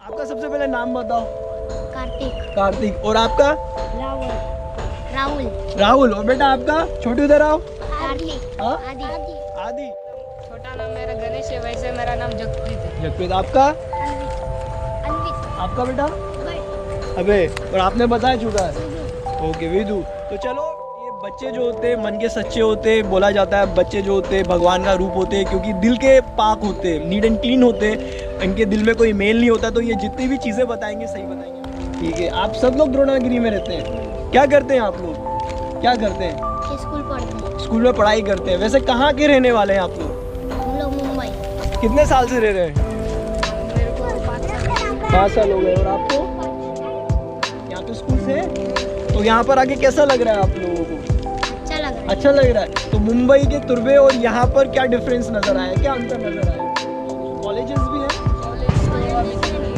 आपका सबसे पहले नाम बताओ। कार्तिक। कार्तिक। और आपका? राहुल। राहुल। राहुल। और बेटा आपका? छोटू इधर आओ। कार्तिक। हाँ? आदि। आदि। छोटा नाम मेरा गणेश है, वैसे मेरा नाम जगप्रीत है। जगप्रीत। आपका? अन्वित। आपका बेटा? अबे। और आपने बताया चुका है। ओके विदु। तो चलो, ये बच्चे जो होते हैं मन के सच्चे होते हैं, बोला जाता है बच्चे जो होते हैं भगवान का रूप होते हैं, क्योंकि दिल के पाक होते हैं, नीट एंड क्लीन होते हैं, इनके दिल में कोई मेल नहीं होता। तो ये जितनी भी चीज़ें बताएंगे सही बताएंगे। ठीक है। आप सब लोग द्रोणागिरी में रहते हैं, क्या करते हैं आप लोग? क्या करते हैं? स्कूल पढ़ते हैं। स्कूल में पढ़ाई करते हैं। वैसे कहाँ के रहने वाले हैं आप लोग? हम लोग मुंबई। कितने साल से रह रहे हैं? मेरे को 5 साल। 5 साल हो गए। और आपको? यहाँ पे स्कूल से? तो यहाँ पर आके कैसा लग रहा है आप लोगों को? अच्छा लग रहा है। अच्छा लग रहा है। तो मुंबई के तुर्बे और यहाँ पर क्या डिफरेंस नजर आया, क्या अंतर नजर आया? कॉलेजेस भी हैं? कॉलेज तो अभी तक नहीं है।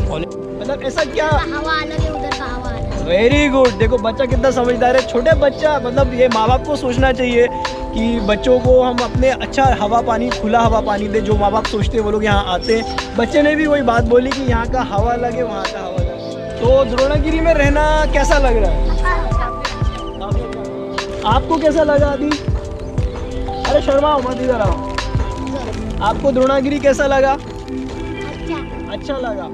मतलब ऐसा क्या? हवा अलग है, उधर का हवा अलग है। Very good. देखो बच्चा कितना समझदार है, छोटे बच्चा। मतलब ये माँ बाप को सोचना चाहिए कि बच्चों को हम अपने अच्छा हवा पानी, खुला हवा पानी दे। जो माँ बाप सोचते हैं वो लोग यहाँ आते हैं। बच्चे ने भी वही बात बोली कि यहाँ का हवा अलग है, वहाँ का हवा अलग है। तो द्रोणागिरी में रहना कैसा लग रहा है? आपको कैसा लगा आदि? अरे शर्माओ मत, इधर आओ। आपको द्रोणागिरी कैसा लगा? अच्छा। अच्छा लगा।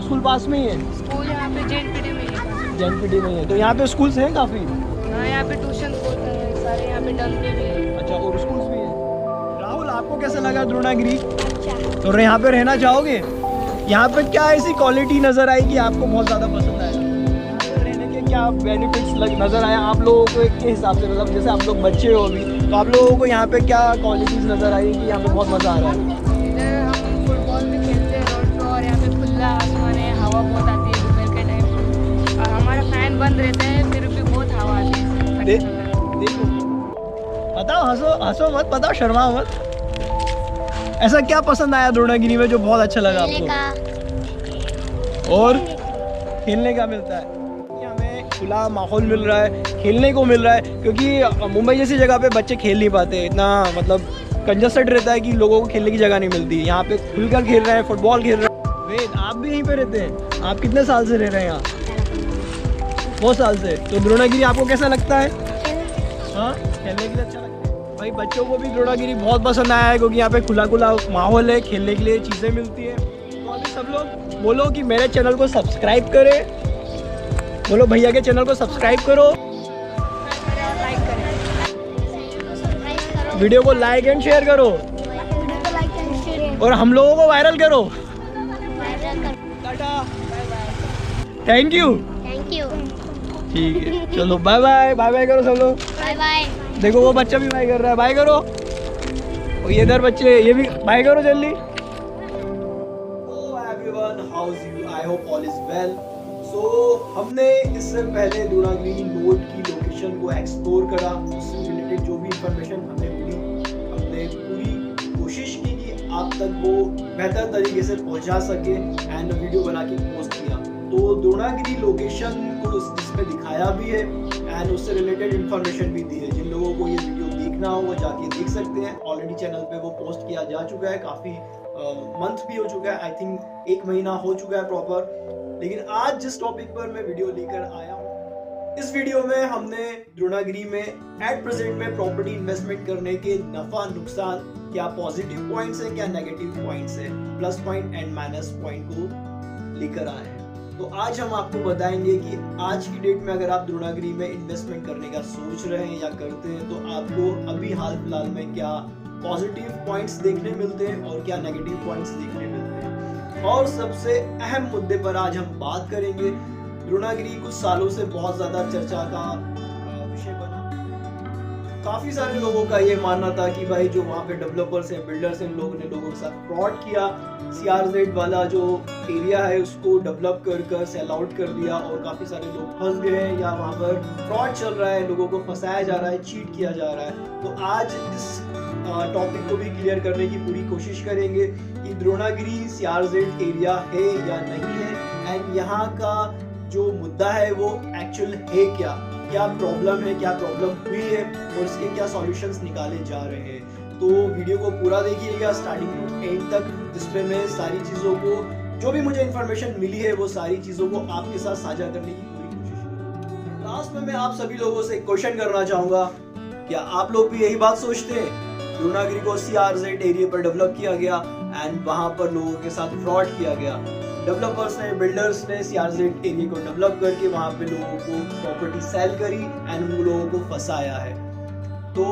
स्कूल पास में ही है? स्कूल यहाँ पे JNPT में ही है। JNPT में ही है। तो यहाँ पे स्कूल्स हैं काफ़ी? हाँ, यहाँ पे ट्यूशन सारे यहाँ पे डन पे भी है। अच्छा। और स्कूल्स भी हैं। राहुल आपको कैसा लगा द्रोणागिरी? अच्छा। तो यहाँ पे रहना चाहोगे? यहाँ पे क्या ऐसी क्वालिटी नज़र आई कि आपको बहुत ज़्यादा पसंद आया? यहाँ पे रहने के क्या बेनिफिट्स नज़र आया आप लोगों को के हिसाब से? मतलब जैसे आप लोग बच्चे हो अभी, तो आप लोगों को यहाँ पे क्या क्वालिटीज़ नज़र आई कि यहाँ पे बहुत मज़ा आ रहा है? इधर हम फुटबॉल भी खेलते हैं रोड पे, और यहाँ पे खुला आसमान है, हवा बहुत आती है दोपहर के टाइम, और हमारा फैन बंद रहता है फिर भी बहुत हवा आती है। दे- देखो, बताओ, हंसो हंसो मत, बताओ, शर्माओ मत। ऐसा क्या पसंद आया द्रोणागिरी में जो बहुत अच्छा लगा खेलने आपको? का। और खेलने का मिलता है कि हमें खुला माहौल मिल रहा है, खेलने को मिल रहा है, क्योंकि मुंबई जैसी जगह पे बच्चे खेल नहीं पाते, इतना मतलब कंजस्टेड रहता है कि लोगों को खेलने की जगह नहीं मिलती। यहाँ पे खुलकर खेल रहे हैं, फुटबॉल खेल रहे हैं। वेद आप भी यहीं पे रहते हैं? आप कितने साल से रह रहे हैं यहाँ? बहुत साल से। तो द्रोणागिरी आपको कैसा लगता है? हाँ, खेलने के लिए अच्छा लगता है। भाई बच्चों को भी द्रोणागिरी बहुत पसंद आया है, क्योंकि यहाँ पे खुला खुला माहौल है, खेलने के लिए चीज़ें मिलती है। तो अभी सब लोग बोलो कि मेरे चैनल को सब्सक्राइब करें। बोलो भैया के चैनल को सब्सक्राइब करो, लाइक करें। वीडियो को लाइक एंड शेयर करो, और हम लोगों को वायरल करो। Tata, thank you. Thank you. ठीक है, चलो बाय बाय। बाय बाय करो सब लोग। Bye bye. देखो वो बच्चा भी बाय कर रहा है, बाय करो। और ये इधर बच्चे, ये भी बाय करो जल्दी। Hello everyone, how's you? I hope all is well. So हमने इससे पहले द्रोणागिरी नोड की लोकेशन को एक्सप्लोर करा, उससे रिलेटेड जो भी इंफॉर्मेशन हमें मिली, हमने पूरी कोशिश की कि आप तक वो बेहतर तरीके से पहुंचा सके, एंड वीडियो बना के पोस्ट किया। तो द्रोणागिरी लोकेशन को इसमें दिखाया भी है, एंड उससे रिलेटेड इंफॉर्मेशन भी दी है। जिन लोगों को ये वीडियो देखना हो वो जाके देख सकते हैं। ऑलरेडी चैनल पे वो पोस्ट किया जा चुका है, काफ़ी मंथ भी हो चुका है, आई थिंक 1 महीना हो चुका है प्रॉपर। लेकिन आज जिस टॉपिक पर मैं वीडियो लेकर आया हूँ, इस वीडियो में हमने द्रोणागिरी में एट प्रेजेंट में प्रॉपर्टी इन्वेस्टमेंट करने के नफा नुकसान, क्या पॉजिटिव पॉइंट्स है, क्या नेगेटिव पॉइंट्स है, plus point and minus point को लेकर आए हैं। तो आज हम आपको बताएंगे कि आज की डेट में अगर आप द्रोणागिरी में इन्वेस्टमेंट करने का सोच रहे हैं या करते हैं, तो आपको अभी हाल फिलहाल में क्या पॉजिटिव पॉइंट्स देखने मिलते हैं और क्या नेगेटिव पॉइंट्स देखने मिलते हैं। और सबसे अहम मुद्दे पर आज हम बात करेंगे। द्रोणागिरी कुछ सालों से बहुत ज्यादा चर्चा का विषय बना। काफी सारे लोगों का ये मानना था कि भाई जो वहाँ पे डेवलपर्स हैं, बिल्डर्स हैं, लोगों ने लोगों के साथ फ्रॉड किया। CRZ वाला जो एरिया है उसको डेवलप कर सेल आउट कर दिया, और काफी सारे लोग फंस गए हैं, या वहाँ पर फ्रॉड चल रहा है, लोगों को फंसाया जा रहा है, चीट किया जा रहा है। तो आज इस टॉपिक को भी क्लियर करने की पूरी कोशिश करेंगे कि द्रोणागिरी CRZ एरिया है या नहीं है, एंड यहाँ का जो मुद्दा है वो एक्चुअल है क्या प्रॉब्लम है, क्या प्रॉब्लम हुई है, और इसके क्या सॉल्यूशंस निकाले जा रहे हैं। तो वीडियो को पूरा देखिएगा स्टार्टिंग टू एंड तक, जिसमें मैं सारी चीज़ों को जो भी मुझे इन्फॉर्मेशन मिली है वो सारी चीज़ों को आपके साथ साझा करने की पूरी कोशिश की। लास्ट में मैं आप सभी लोगों से एक क्वेश्चन करना चाहूँगा, क्या आप लोग भी यही बात सोचते हैं? द्रोणागिरी को CRZ एरिया पर डेवलप किया गया एंड वहाँ पर लोगों के साथ फ्रॉड किया गया। डेवलपर्स ने, बिल्डर्स ने CRZ एरिया को डेवलप करके वहाँ पे लोगों को प्रॉपर्टी सेल करी एंड उन लोगों को फंसाया है। तो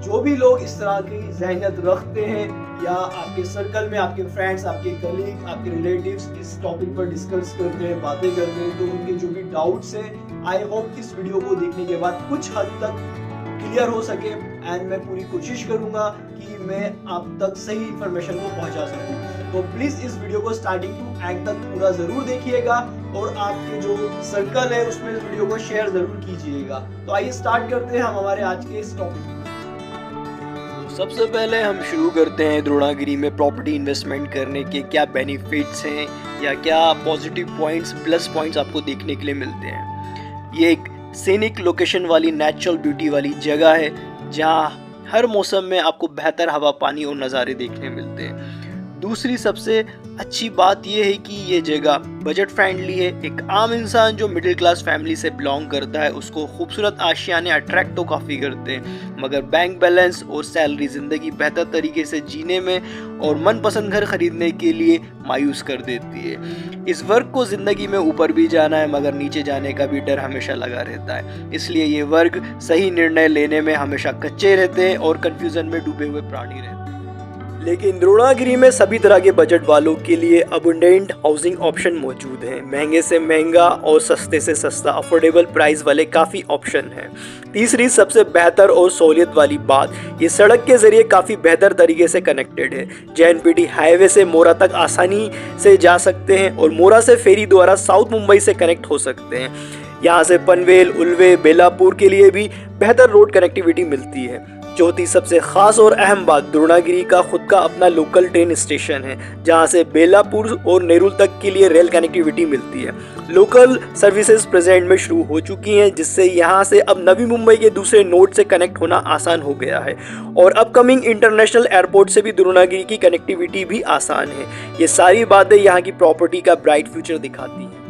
जो भी लोग इस तरह की ज़हनियत रखते हैं या आपके सर्कल में आपके फ्रेंड्स, आपके कलीग, आपके रिलेटिव्स इस टॉपिक पर डिस्कस करते हैं, बातें करते हैं, तो उनके जो भी डाउट्स हैं, आई होप इस वीडियो को देखने के बाद कुछ हद तक क्लियर हो सके एंड मैं पूरी कोशिश करूंगा कि मैं आप तक सही इंफॉर्मेशन को पहुंचा सकूं। तो प्लीज इस वीडियो को स्टार्टिंग टू एंड तक पूरा जरूर देखिएगा और आपके जो सर्कल है उसमें इस वीडियो को शेयर जरूर कीजिएगा। तो आइए स्टार्ट करते हैं हम हमारे आज के इस टॉपिक। सबसे पहले हम शुरू करते हैं द्रोणागिरी में प्रॉपर्टी इन्वेस्टमेंट करने के क्या बेनिफिट्स हैं या क्या पॉजिटिव पॉइंट्स, प्लस पॉइंट्स आपको देखने के लिए मिलते हैं। ये एक सीनिक लोकेशन वाली, नेचुरल ब्यूटी वाली जगह है जहाँ हर मौसम में आपको बेहतर हवा, पानी और नज़ारे देखने मिलते हैं। दूसरी सबसे अच्छी बात यह है कि ये जगह बजट फ्रेंडली है। एक आम इंसान जो मिडिल क्लास फैमिली से बिलोंग करता है उसको खूबसूरत आशियाने अट्रैक्ट तो काफ़ी करते हैं, मगर बैंक बैलेंस और सैलरी ज़िंदगी बेहतर तरीके से जीने में और मनपसंद घर खरीदने के लिए मायूस कर देती है। इस वर्ग को ज़िंदगी में ऊपर भी जाना है मगर नीचे जाने का भी डर हमेशा लगा रहता है, इसलिए ये वर्ग सही निर्णय लेने में हमेशा कच्चे रहते हैं और कन्फ्यूज़न में डूबे हुए प्राणी रहते हैं। लेकिन द्रोणागिरी में सभी तरह के बजट वालों के लिए अबंडेंट हाउसिंग ऑप्शन मौजूद हैं। महंगे से महंगा और सस्ते से सस्ता अफोर्डेबल प्राइस वाले काफ़ी ऑप्शन हैं। तीसरी सबसे बेहतर और सहूलियत वाली बात, ये सड़क के ज़रिए काफ़ी बेहतर तरीके से कनेक्टेड है। JNPT हाईवे से मोरा तक आसानी से जा सकते हैं और मोरा से फेरी द्वारा साउथ मुंबई से कनेक्ट हो सकते हैं। यहाँ से पनवेल, उल्वे, बेलापुर के लिए भी बेहतर रोड कनेक्टिविटी मिलती है। चौथी सबसे खास और अहम बात, द्रोणागिरी का खुद का अपना लोकल ट्रेन स्टेशन है जहां से बेलापुर और नेरुल तक के लिए रेल कनेक्टिविटी मिलती है। लोकल सर्विसेज प्रेजेंट में शुरू हो चुकी हैं जिससे यहां से अब नवी मुंबई के दूसरे नोड से कनेक्ट होना आसान हो गया है और अपकमिंग इंटरनेशनल एयरपोर्ट से भी द्रोणागिरी की कनेक्टिविटी भी आसान है। ये सारी बातें यहाँ की प्रॉपर्टी का ब्राइट फ्यूचर दिखाती हैं।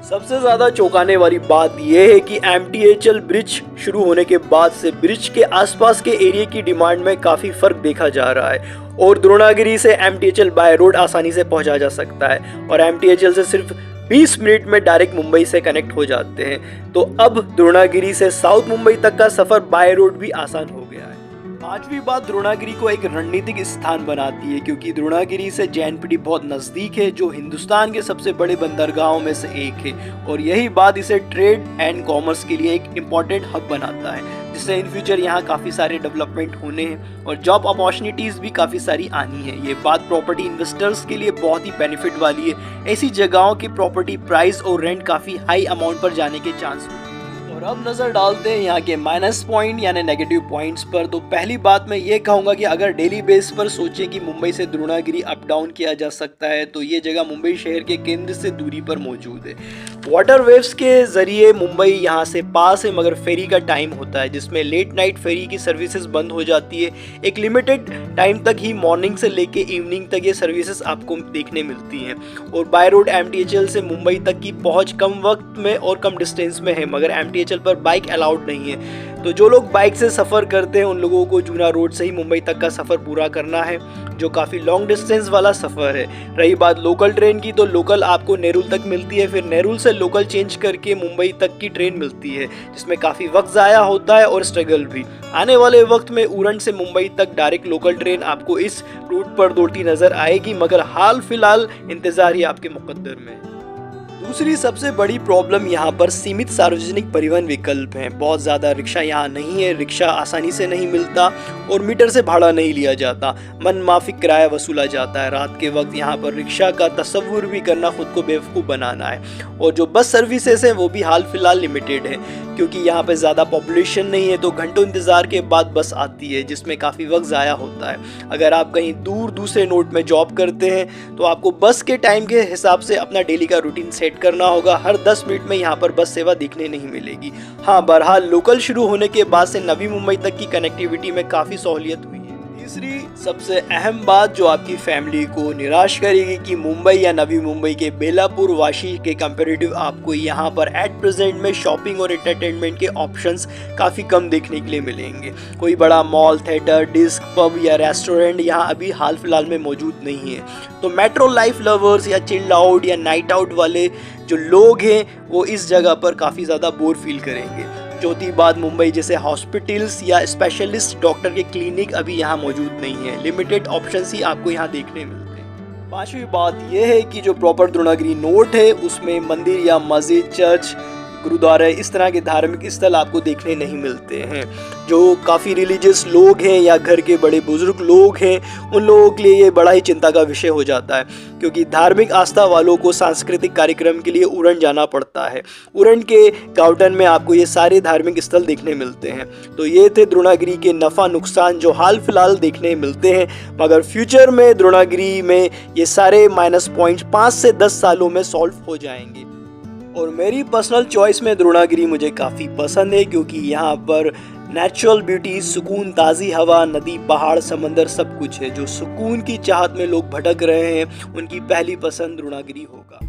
सबसे ज़्यादा चौंकाने वाली बात यह है कि MTHL ब्रिज शुरू होने के बाद से ब्रिज के आसपास के एरिया की डिमांड में काफ़ी फ़र्क देखा जा रहा है और द्रोणागिरी से MTHL बाय रोड आसानी से पहुंचा जा सकता है और MTHL से सिर्फ 20 मिनट में डायरेक्ट मुंबई से कनेक्ट हो जाते हैं। तो अब द्रोणागिरी से साउथ मुंबई तक का सफ़र बाय रोड भी आसान हो गया है। पांचवी बात, द्रोणागिरी को एक रणनीतिक स्थान बनाती है क्योंकि द्रोणागिरी से JNPT बहुत नज़दीक है जो हिंदुस्तान के सबसे बड़े बंदरगाहों में से एक है और यही बात इसे ट्रेड एंड कॉमर्स के लिए एक इम्पॉर्टेंट हब बनाता है, जिससे इन फ्यूचर यहाँ काफ़ी सारे डेवलपमेंट होने हैं और जॉब अपॉर्चुनिटीज़ भी काफ़ी सारी आनी है। ये बात प्रॉपर्टी इन्वेस्टर्स के लिए बहुत ही बेनिफिट वाली है। ऐसी जगहों की प्रॉपर्टी प्राइस और रेंट काफ़ी हाई अमाउंट पर जाने के चांस होते हैं। और अब नज़र डालते हैं यहाँ के माइनस पॉइंट यानी नेगेटिव पॉइंट्स पर। तो पहली बात मैं ये कहूँगा कि अगर डेली बेस पर सोचें कि मुंबई से द्रोणागिरी अप डाउन किया जा सकता है तो ये जगह मुंबई शहर के केंद्र से दूरी पर मौजूद है। वाटर वेव्स के ज़रिए मुंबई यहाँ से पास है मगर फेरी का टाइम होता है जिसमें लेट नाइट फेरी की सर्विसेज बंद हो जाती है। एक लिमिटेड टाइम तक ही मॉर्निंग से लेके इवनिंग तक ये सर्विसेज आपको देखने मिलती हैं और बाय रोड MTHL से मुंबई तक की पहुँच कम वक्त में और कम डिस्टेंस में है मगर MTHL पर बाइक अलाउड नहीं है। तो जो लोग बाइक से सफ़र करते हैं उन लोगों को जूना रोड से ही मुंबई तक का सफ़र पूरा करना है जो काफ़ी लॉन्ग डिस्टेंस वाला सफ़र है। रही बात लोकल ट्रेन की, तो लोकल आपको नेरुल तक मिलती है, फिर नेरुल से लोकल चेंज करके मुंबई तक की ट्रेन मिलती है जिसमें काफ़ी वक्त ज़ाया होता है और स्ट्रगल भी। आने वाले वक्त में उरण से मुंबई तक डायरेक्ट लोकल ट्रेन आपको इस रूट पर दौड़ती नज़र आएगी मगर हाल फिलहाल इंतज़ार ही आपके मुकद्दर में। दूसरी सबसे बड़ी प्रॉब्लम यहाँ पर सीमित सार्वजनिक परिवहन विकल्प हैं। बहुत ज़्यादा रिक्शा यहाँ नहीं है, रिक्शा आसानी से नहीं मिलता और मीटर से भाड़ा नहीं लिया जाता, मनमाफिक किराया वसूला जाता है। रात के वक्त यहाँ पर रिक्शा का तस्वुर भी करना खुद को बेवकूफ़ बनाना है। और जो बस सर्विसेज हैं वो भी हाल फिलहाल लिमिटेड है क्योंकि यहाँ पर ज़्यादा पॉपुलेशन नहीं है, तो घंटों इंतज़ार के बाद बस आती है जिसमें काफ़ी वक्त ज़ाया होता है। अगर आप कहीं दूर दूसरे नोड में जॉब करते हैं तो आपको बस के टाइम के हिसाब से अपना डेली का रूटीन सेट करना होगा। हर 10 मिनट में यहाँ पर बस सेवा देखने नहीं मिलेगी। हाँ, बहरहाल लोकल शुरू होने के बाद से नवी मुंबई तक की कनेक्टिविटी में काफ़ी सहूलियत हुई है। तीसरी सबसे अहम बात जो आपकी फैमिली को निराश करेगी कि मुंबई या नवी मुंबई के बेलापुर वाशी के कंपैरेटिव आपको यहाँ पर एट प्रेजेंट में शॉपिंग और एंटरटेनमेंट के ऑप्शंस काफ़ी कम देखने के लिए मिलेंगे। कोई बड़ा मॉल, थिएटर, डिस्क, पब या रेस्टोरेंट यहाँ अभी हाल फिलहाल में मौजूद नहीं है। तो मेट्रो लाइफ लवर्स या चिल्ड आउट या नाइट आउट वाले जो लोग हैं वो इस जगह पर काफ़ी ज़्यादा बोर फील करेंगे। चौथी बात, मुंबई जैसे हॉस्पिटल्स या स्पेशलिस्ट डॉक्टर के क्लिनिक अभी यहाँ मौजूद नहीं है। लिमिटेड ऑप्शंस ही आपको यहाँ देखने मिलते हैं। पांचवी बात यह है कि जो प्रॉपर द्रोणागिरी नोट है उसमें मंदिर या मस्जिद, चर्च, गुरुद्वारा इस तरह के धार्मिक स्थल आपको देखने नहीं मिलते हैं। जो काफ़ी रिलीजियस लोग हैं या घर के बड़े बुजुर्ग लोग हैं उन लोगों के लिए ये बड़ा ही चिंता का विषय हो जाता है, क्योंकि धार्मिक आस्था वालों को सांस्कृतिक कार्यक्रम के लिए उरण जाना पड़ता है। उरण के गार्डन में आपको ये सारे धार्मिक स्थल देखने मिलते हैं। तो ये थे द्रोणागिरी के नफ़ा नुकसान जो हाल फिलहाल देखने मिलते हैं, मगर फ्यूचर में द्रोणागिरी में ये सारे माइनस पॉइंट्स 5 से 10 सालों में सॉल्व हो जाएंगे। और मेरी पर्सनल चॉइस में द्रोणागिरी मुझे काफ़ी पसंद है, क्योंकि यहाँ पर नेचुरल ब्यूटी, सुकून, ताज़ी हवा, नदी, पहाड़, समंदर सब कुछ है। जो सुकून की चाहत में लोग भटक रहे हैं उनकी पहली पसंद द्रोणागिरी होगा।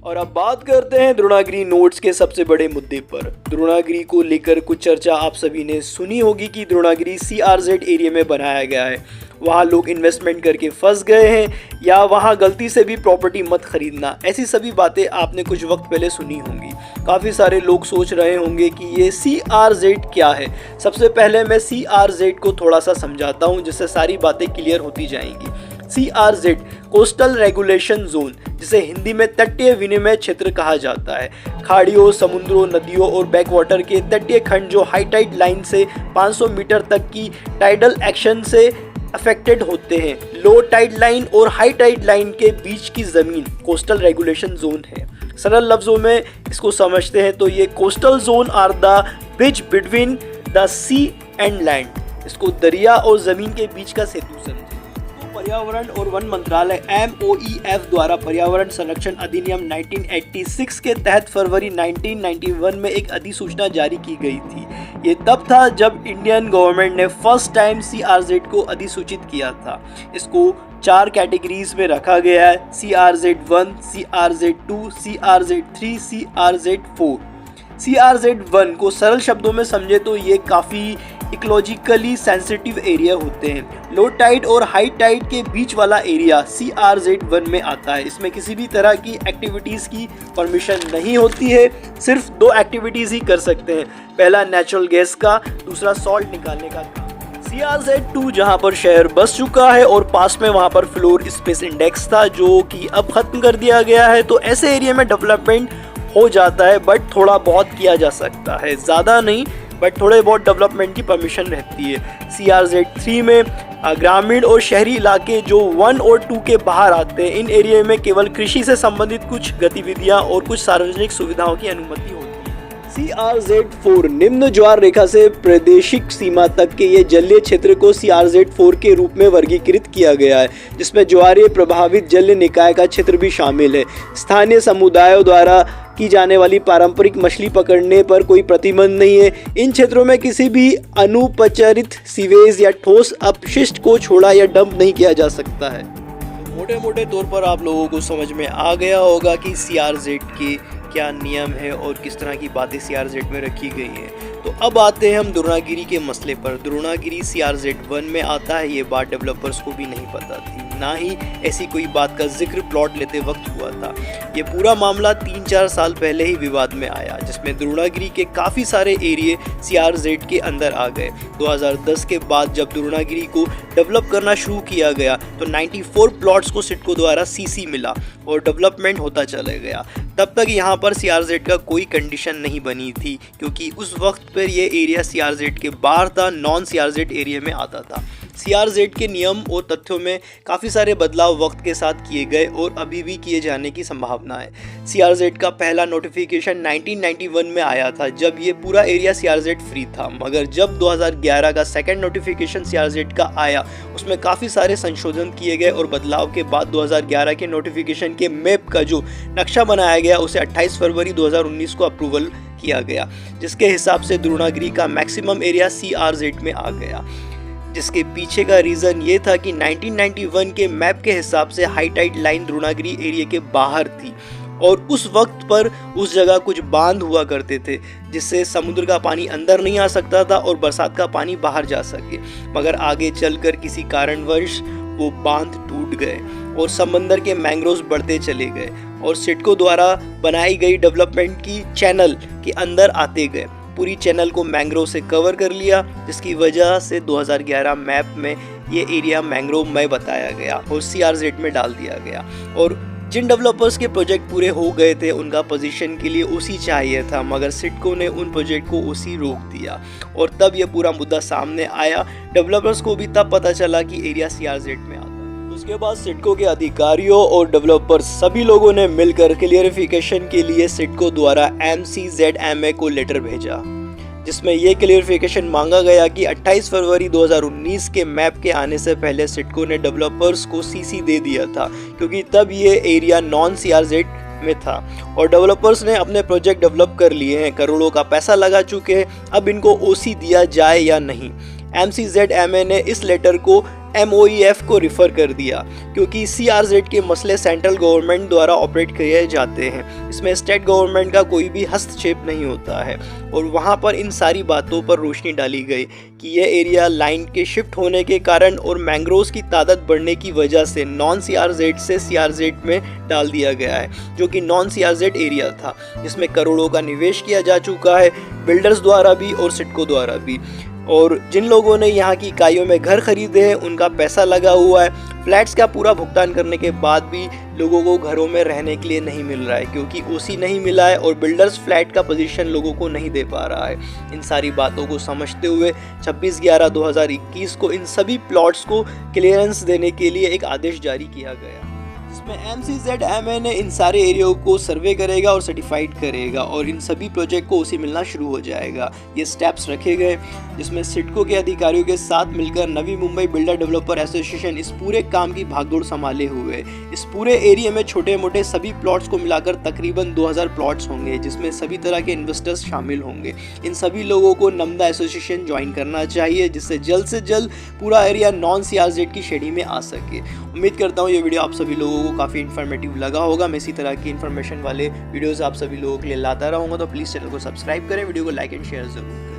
और अब बात करते हैं द्रोणागिरी नोट्स के सबसे बड़े मुद्दे पर। द्रोणागिरी को लेकर कुछ चर्चा आप सभी ने सुनी होगी कि द्रोणागिरी CRZ एरिया में बनाया गया है। वहाँ लोग इन्वेस्टमेंट करके फंस गए हैं या वहाँ गलती से भी प्रॉपर्टी मत खरीदना, ऐसी सभी बातें आपने कुछ वक्त पहले सुनी होंगी। काफ़ी सारे लोग सोच रहे होंगे कि ये CRZ क्या है। सबसे पहले मैं CRZ को थोड़ा सा समझाता हूँ जिससे सारी बातें क्लियर होती जाएंगी। CRZ कोस्टल रेगुलेशन जोन, जिसे हिंदी में तटीय विनिमय क्षेत्र कहा जाता है। खाड़ियों, समुद्रों, नदियों और बैकवाटर के तटीय खंड जो हाई टाइड लाइन से 500 मीटर तक की टाइडल एक्शन से अफेक्टेड होते हैं। लो टाइड लाइन और हाई टाइड लाइन के बीच की ज़मीन कोस्टल रेगुलेशन जोन है। सरल लफ्ज़ों में इसको समझते हैं तो ये coastal zone are the bridge between the sea and land. इसको दरिया और ज़मीन के बीच का सेतु समझें। पर्यावरण और वन मंत्रालय MOEF द्वारा पर्यावरण संरक्षण अधिनियम 1986 के तहत फरवरी 1991 में एक अधिसूचना जारी की गई थी। ये तब था जब इंडियन गवर्नमेंट ने फर्स्ट टाइम CRZ को अधिसूचित किया था। इसको 4 कैटेगरीज में रखा गया है: CRZ1, CRZ2, CRZ3, CRZ4। CRZ1 को सरल शब्दों में समझे तो ये काफ़ी इकोलॉजिकली सेंसिटिव एरिया होते हैं। लो टाइड और हाई टाइड के बीच वाला एरिया CRZ1 में आता है। इसमें किसी भी तरह की एक्टिविटीज़ की परमिशन नहीं होती है। सिर्फ 2 एक्टिविटीज़ ही कर सकते हैं, पहला नेचुरल गैस का, दूसरा सॉल्ट निकालने का काम। CRZ2 जहाँ पर शहर बस चुका है और पास में वहाँ पर फ्लोर स्पेस इंडेक्स था जो कि अब ख़त्म कर दिया गया है। तो ऐसे एरिया में डेवलपमेंट हो जाता है, बट थोड़ा बहुत किया जा सकता है, ज़्यादा नहीं, बट थोड़े बहुत डेवलपमेंट की परमिशन रहती है। CRZ3 में ग्रामीण और शहरी इलाके जो 1 और 2 के बाहर आते हैं, इन एरिया में केवल कृषि से संबंधित कुछ गतिविधियां और कुछ सार्वजनिक सुविधाओं की अनुमति होती है। CRZ4 निम्न ज्वार रेखा से प्रादेशिक सीमा तक के ये जलीय क्षेत्र को CRZ4 के रूप में वर्गीकृत किया गया है, जिसमें ज्वारीय प्रभावित जलीय निकाय का क्षेत्र भी शामिल है। स्थानीय समुदायों द्वारा की जाने वाली पारंपरिक मछली पकड़ने पर कोई प्रतिबंध नहीं है। इन क्षेत्रों में किसी भी अनुपचारित सीवेज या ठोस अपशिष्ट को छोड़ा या डंप नहीं किया जा सकता है। मोटे मोटे तौर पर आप लोगों को समझ में आ गया होगा कि CRZ के क्या नियम है और किस तरह की बातें CRZ में रखी गई हैं। तो अब आते हैं हम द्रोणागिरी के मसले पर। द्रोणागिरी CRZ1 में आता है, ये बात डेवलपर्स को भी नहीं पता थी, ना ही ऐसी कोई बात का जिक्र प्लॉट लेते वक्त हुआ था। ये पूरा मामला 3-4 साल पहले ही विवाद में आया, जिसमें द्रोणागिरी के काफ़ी सारे एरिए CRZ के अंदर आ गए। 2010 के बाद जब द्रोणागिरी को डेवलप करना शुरू किया गया तो 94 प्लॉट्स को सिडको द्वारा CC मिला और डेवलपमेंट होता चला गया। तब तक यहाँ पर CRZ का कोई कंडीशन नहीं बनी थी, क्योंकि उस वक्त पर ये एरिया CRZ के बाहर था, नॉन CRZ एरिया में आता था। CRZ के नियम और तथ्यों में काफ़ी सारे बदलाव वक्त के साथ किए गए और अभी भी किए जाने की संभावना है। CRZ का पहला नोटिफिकेशन 1991 में आया था, जब ये पूरा एरिया CRZ फ्री था, मगर जब 2011 का सेकंड नोटिफिकेशन CRZ का आया उसमें काफ़ी सारे संशोधन किए गए और बदलाव के बाद 2011 के नोटिफिकेशन के मैप का जो नक्शा बनाया गया उसे 28 फरवरी 2019 को अप्रूवल किया गया, जिसके हिसाब से द्रोणागिरी का मैक्सिमम एरिया CRZ में आ गया। जिसके पीछे का रीज़न ये था कि 1991 के मैप के हिसाब से high tide line Dronagiri area के बाहर थी और उस वक्त पर उस जगह कुछ बांध हुआ करते थे जिससे समुद्र का पानी अंदर नहीं आ सकता था और बरसात का पानी बाहर जा सके। मगर आगे चलकर किसी कारणवश वो बांध टूट गए और समंदर के मैंग्रोव्स बढ़ते चले गए और सिडको द्वारा बनाई गई डेवलपमेंट की चैनल के अंदर आते गए। पूरी चैनल को मैंग्रोव से कवर कर लिया, जिसकी वजह से 2011 मैप में ये एरिया मैंग्रोव में बताया गया और CRZ में डाल दिया गया। और जिन डेवलपर्स के प्रोजेक्ट पूरे हो गए थे उनका पोजीशन के लिए ओसी चाहिए था, मगर सिडको ने उन प्रोजेक्ट को ओसी रोक दिया और तब ये पूरा मुद्दा सामने आया। डेवलपर्स को भी तब पता चला कि एरिया CRZ में आता। उसके बाद सिडको के अधिकारियों और डेवलपर्स सभी लोगों ने मिलकर क्लियरिफिकेशन के लिए सिडको द्वारा MCZMA को लेटर भेजा, जिसमें ये क्लियरिफिकेशन मांगा गया कि 28 फरवरी 2019 के मैप के आने से पहले सिडको ने डेवलपर्स को CC दे दिया था, क्योंकि तब ये एरिया नॉन CRZ में था और डेवलपर्स ने अपने प्रोजेक्ट डेवलप कर लिए हैं, करोड़ों का पैसा लगा चुके हैं। अब इनको OC दिया जाए या नहीं। MCZMA ने इस लेटर को MOEF को रिफ़र कर दिया, क्योंकि CRZ के मसले सेंट्रल गवर्नमेंट द्वारा ऑपरेट किए जाते हैं। इसमें स्टेट गवर्नमेंट का कोई भी हस्तक्षेप नहीं होता है और वहाँ पर इन सारी बातों पर रोशनी डाली गई कि यह एरिया लाइन के शिफ्ट होने के कारण और मैंग्रोव्स की तादाद बढ़ने की वजह से नॉन CRZ से CRZ में डाल दिया गया है, जो कि नॉन CRZ एरिया था, जिसमें करोड़ों का निवेश किया जा चुका है, बिल्डर्स द्वारा भी और सिडको द्वारा भी। और जिन लोगों ने यहाँ की इकाइयों में घर खरीदे हैं उनका पैसा लगा हुआ है। फ्लैट्स का पूरा भुगतान करने के बाद भी लोगों को घरों में रहने के लिए नहीं मिल रहा है, क्योंकि OC नहीं मिला है और बिल्डर्स फ्लैट का पोजीशन लोगों को नहीं दे पा रहा है। इन सारी बातों को समझते हुए 26/11/2021 को इन सभी प्लॉट्स को क्लियरेंस देने के लिए एक आदेश जारी किया गया, जिसमें MCZMA ने इन सारे एरिया को सर्वे करेगा और सर्टिफाइड करेगा और इन सभी प्रोजेक्ट को OC मिलना शुरू हो जाएगा। ये स्टेप्स रखे गए, जिसमें सिडको के अधिकारियों के साथ मिलकर Navi Mumbai builder developer association इस पूरे काम की भागदौड़ संभाले हुए। इस पूरे एरिया में छोटे मोटे सभी प्लॉट्स को मिलाकर तकरीबन 2000 प्लॉट्स होंगे, जिसमें सभी तरह के इन्वेस्टर्स शामिल होंगे। इन सभी लोगों को नमदा एसोसिएशन ज्वाइन करना चाहिए, जिससे जल्द से जल्द पूरा एरिया नॉन CRZ की श्रेणी में आ सके। उम्मीद करता हूँ ये वीडियो आप सभी लोगों को काफ़ी इन्फॉर्मेटिव लगा होगा। मैं इसी तरह की इन्फॉर्मेशन वाले वीडियोस आप सभी लोगों के लिए लाता रहूँगा, तो प्लीज़ चैनल को सब्सक्राइब करें, वीडियो को लाइक एंड शेयर जरूर करें।